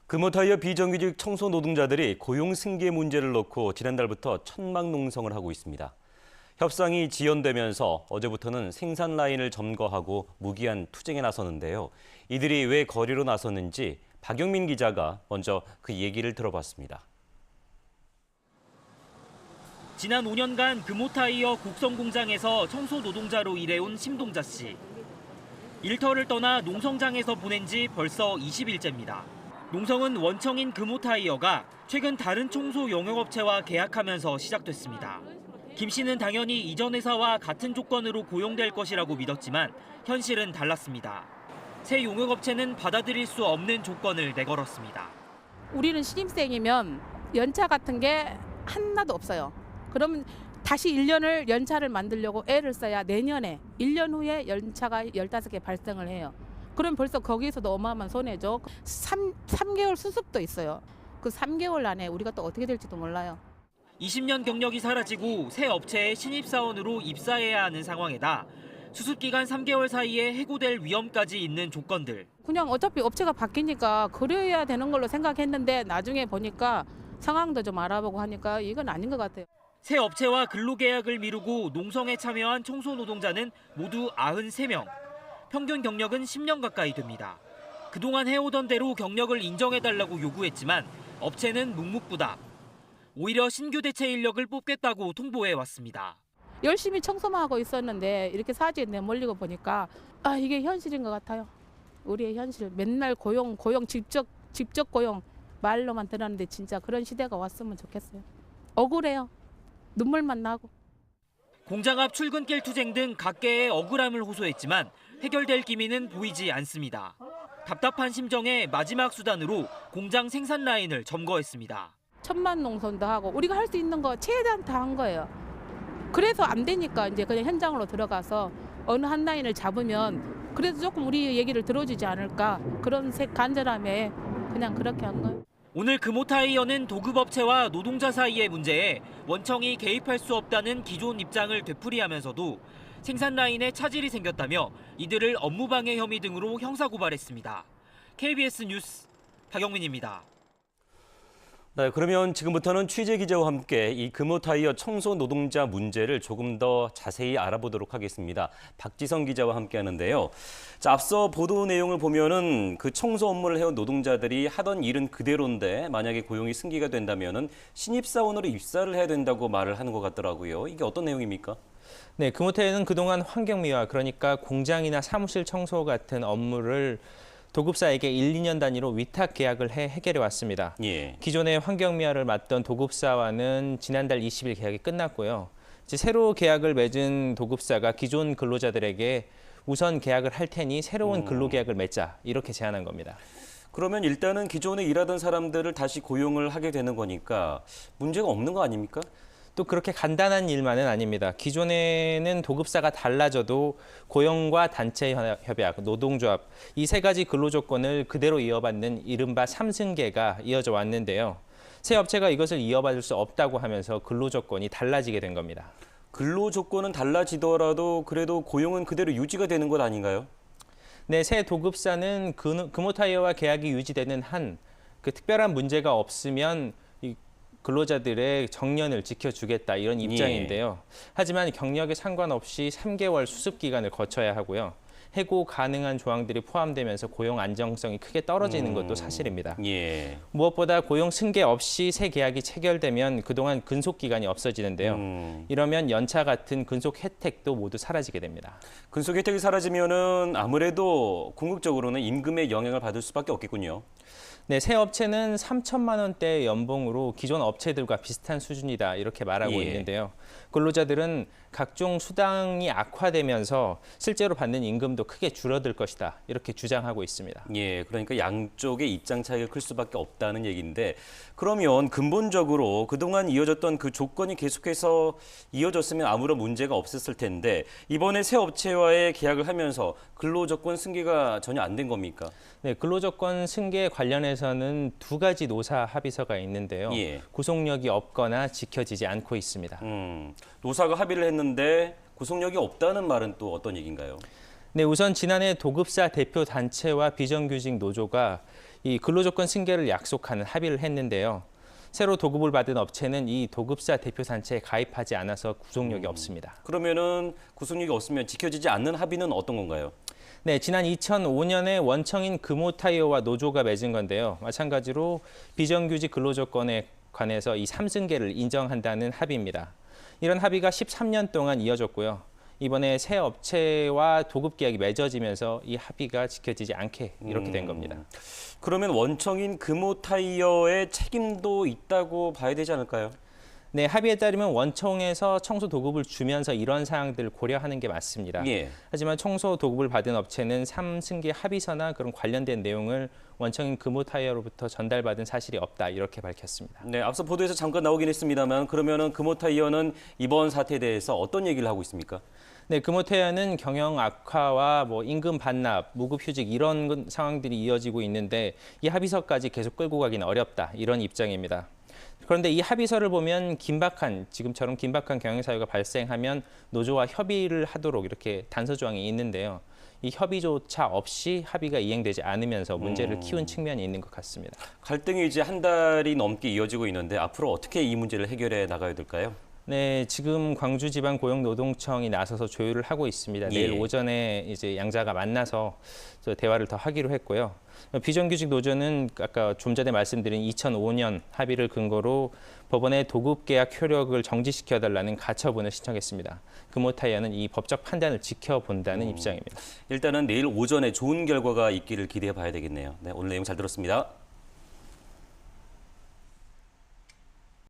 금호타이어 비정규직 청소 노동자들이 고용 승계 문제를 놓고 지난달부터 천막 농성을 하고 있습니다. 협상이 지연되면서 어제부터는 생산 라인을 점거하고 무기한 투쟁에 나서는데요. 이들이 왜 거리로 나섰는지 박영민 기자가 먼저 그 얘기를 들어봤습니다. 지난 5년간 금호타이어 곡성 공장에서 청소 노동자로 일해온 심동자 씨. 일터를 떠나 농성장에서 보낸 지 벌써 20일째입니다. 농성은 원청인 금호타이어가 최근 다른 청소 용역업체와 계약하면서 시작됐습니다. 김 씨는 당연히 이전 회사와 같은 조건으로 고용될 것이라고 믿었지만 현실은 달랐습니다. 새 용역업체는 받아들일 수 없는 조건을 내걸었습니다. 우리는 신입생이면 연차 같은 게 하나도 없어요. 그러면 다시 1년을 연차를 만들려고 애를 써야 내년에 1년 후에 연차가 15개 발생을 해요. 그럼 벌써 거기에서도 어마어마한 손해죠. 3개월 수습도 있어요. 그 3개월 안에 우리가 또 어떻게 될지도 몰라요. 20년 경력이 사라지고 새 업체에 신입사원으로 입사해야 하는 상황에다 수습기간 3개월 사이에 해고될 위험까지 있는 조건들. 그냥 어차피 업체가 바뀌니까 그래야 되는 걸로 생각했는데 나중에 보니까 상황도 좀 알아보고 하니까 이건 아닌 것 같아요. 새 업체와 근로계약을 미루고 농성에 참여한 청소 노동자는 모두 93명. 평균 경력은 10년 가까이 됩니다. 그동안 해오던 대로 경력을 인정해달라고 요구했지만 업체는 묵묵부답. 오히려 신규 대체 인력을 뽑겠다고 통보해왔습니다. 열심히 청소만 하고 있었는데 이렇게 사지에 내몰리고 보니까 이게 현실인 것 같아요. 우리의 현실. 맨날 고용, 직접 고용 말로만 들었는데 진짜 그런 시대가 왔으면 좋겠어요. 억울해요. 눈물만 나고. 공장 앞 출근길 투쟁 등 각계의 억울함을 호소했지만 해결될 기미는 보이지 않습니다. 답답한 심정에 마지막 수단으로 공장 생산 라인을 점거했습니다. 천만 농선도 하고 우리가 할 수 있는 거 최대한 다 한 거예요. 그래서 안 되니까 이제 그냥 현장으로 들어가서 어느 한 라인을 잡으면 그래도 조금 우리 얘기를 들어주지 않을까 그런 간절함에 그냥 그렇게 한 거예요. 오늘 금호타이어는 도급업체와 노동자 사이의 문제에 원청이 개입할 수 없다는 기존 입장을 되풀이하면서도 생산 라인에 차질이 생겼다며 이들을 업무방해 혐의 등으로 형사고발했습니다. KBS 뉴스 박영민입니다. 네, 그러면 지금부터는 취재 기자와 함께 이 금호타이어 청소 노동자 문제를 조금 더 자세히 알아보도록 하겠습니다. 박지성 기자와 함께 하는데요. 자, 앞서 보도 내용을 보면은 그 청소 업무를 해온 노동자들이 하던 일은 그대로인데 만약에 고용이 승계가 된다면은 신입사원으로 입사를 해야 된다고 말을 하는 것 같더라고요. 이게 어떤 내용입니까? 네, 금호타이어는 그동안 환경미화, 그러니까 공장이나 사무실 청소 같은 업무를 도급사에게 1, 2년 단위로 위탁 계약을 해결해 왔습니다. 예. 기존의 환경미화를 맡던 도급사와는 지난달 20일 계약이 끝났고요. 이제 새로 계약을 맺은 도급사가 기존 근로자들에게 우선 계약을 할 테니 새로운 근로계약을 맺자 이렇게 제안한 겁니다. 그러면 일단은 기존에 일하던 사람들을 다시 고용을 하게 되는 거니까 문제가 없는 거 아닙니까? 또 그렇게 간단한 일만은 아닙니다. 기존에는 도급사가 달라져도 고용과 단체 협약, 노동조합 이 세 가지 근로조건을 그대로 이어받는 이른바 삼승계가 이어져 왔는데요. 새 업체가 이것을 이어받을 수 없다고 하면서 근로조건이 달라지게 된 겁니다. 근로조건은 달라지더라도 그래도 고용은 그대로 유지가 되는 것 아닌가요? 네, 새 도급사는 금호타이어와 계약이 유지되는 한 그 특별한 문제가 없으면 근로자들의 정년을 지켜주겠다 이런 입장인데요. 하지만 경력에 상관없이 3개월 수습 기간을 거쳐야 하고요. 해고 가능한 조항들이 포함되면서 고용 안정성이 크게 떨어지는 것도 사실입니다. 예. 무엇보다 고용 승계 없이 새 계약이 체결되면 그동안 근속 기간이 없어지는데요. 이러면 연차 같은 근속 혜택도 모두 사라지게 됩니다. 근속 혜택이 사라지면은 아무래도 궁극적으로는 임금에 영향을 받을 수밖에 없겠군요. 네, 새 업체는 3천만 원대 연봉으로 기존 업체들과 비슷한 수준이다 이렇게 말하고 예. 있는데요. 근로자들은 각종 수당이 악화되면서 실제로 받는 임금도 크게 줄어들 것이다 이렇게 주장하고 있습니다. 예, 그러니까 양쪽의 입장 차이가 클 수밖에 없다는 얘기인데 그러면 근본적으로 그동안 이어졌던 그 조건이 계속해서 이어졌으면 아무런 문제가 없었을 텐데 이번에 새 업체와의 계약을 하면서 근로조건 승계가 전혀 안 된 겁니까? 네, 근로조건 승계 관련해서는 두 가지 노사 합의서가 있는데요. 예. 구속력이 없거나 지켜지지 않고 있습니다. 노사가 합의를 했는데 구속력이 없다는 말은 또 어떤 얘기인가요? 네, 우선 지난해 도급사 대표 단체와 비정규직 노조가 이 근로조건 승계를 약속하는 합의를 했는데요. 새로 도급을 받은 업체는 이 도급사 대표단체에 가입하지 않아서 구속력이 없습니다. 그러면은 구속력이 없으면 지켜지지 않는 합의는 어떤 건가요? 네, 지난 2005년에 원청인 금호타이어와 노조가 맺은 건데요. 마찬가지로 비정규직 근로조건에 관해서 이 3승계를 인정한다는 합의입니다. 이런 합의가 13년 동안 이어졌고요. 이번에 새 업체와 도급 계약이 맺어지면서 이 합의가 지켜지지 않게 이렇게 된 겁니다. 그러면 원청인 금호타이어의 책임도 있다고 봐야 되지 않을까요? 네, 합의에 따르면 원청에서 청소 도급을 주면서 이런 사항들을 고려하는 게 맞습니다. 예. 하지만 청소 도급을 받은 업체는 3승계 합의서나 그런 관련된 내용을 원청인 금호타이어로부터 전달받은 사실이 없다 이렇게 밝혔습니다. 네, 앞서 보도에서 잠깐 나오긴 했습니다만 그러면은 금호타이어는 이번 사태에 대해서 어떤 얘기를 하고 있습니까? 네, 금호타이어는 경영 악화와 임금 반납, 무급휴직 이런 상황들이 이어지고 있는데 이 합의서까지 계속 끌고 가기는 어렵다 이런 입장입니다. 그런데 이 합의서를 보면 지금처럼 긴박한 경영 사유가 발생하면 노조와 협의를 하도록 이렇게 단서 조항이 있는데요. 이 협의조차 없이 합의가 이행되지 않으면서 문제를 키운 측면이 있는 것 같습니다. 갈등이 이제 한 달이 넘게 이어지고 있는데 앞으로 어떻게 이 문제를 해결해 나가야 될까요? 네, 지금 광주지방고용노동청이 나서서 조율을 하고 있습니다. 예. 내일 오전에 이제 양자가 만나서 대화를 더 하기로 했고요. 비정규직 노조는 아까 좀 전에 말씀드린 2005년 합의를 근거로 법원에 도급계약 효력을 정지시켜달라는 가처분을 신청했습니다. 금호타이어는 이 법적 판단을 지켜본다는 입장입니다. 일단은 내일 오전에 좋은 결과가 있기를 기대해 봐야 되겠네요. 네, 오늘 내용 잘 들었습니다.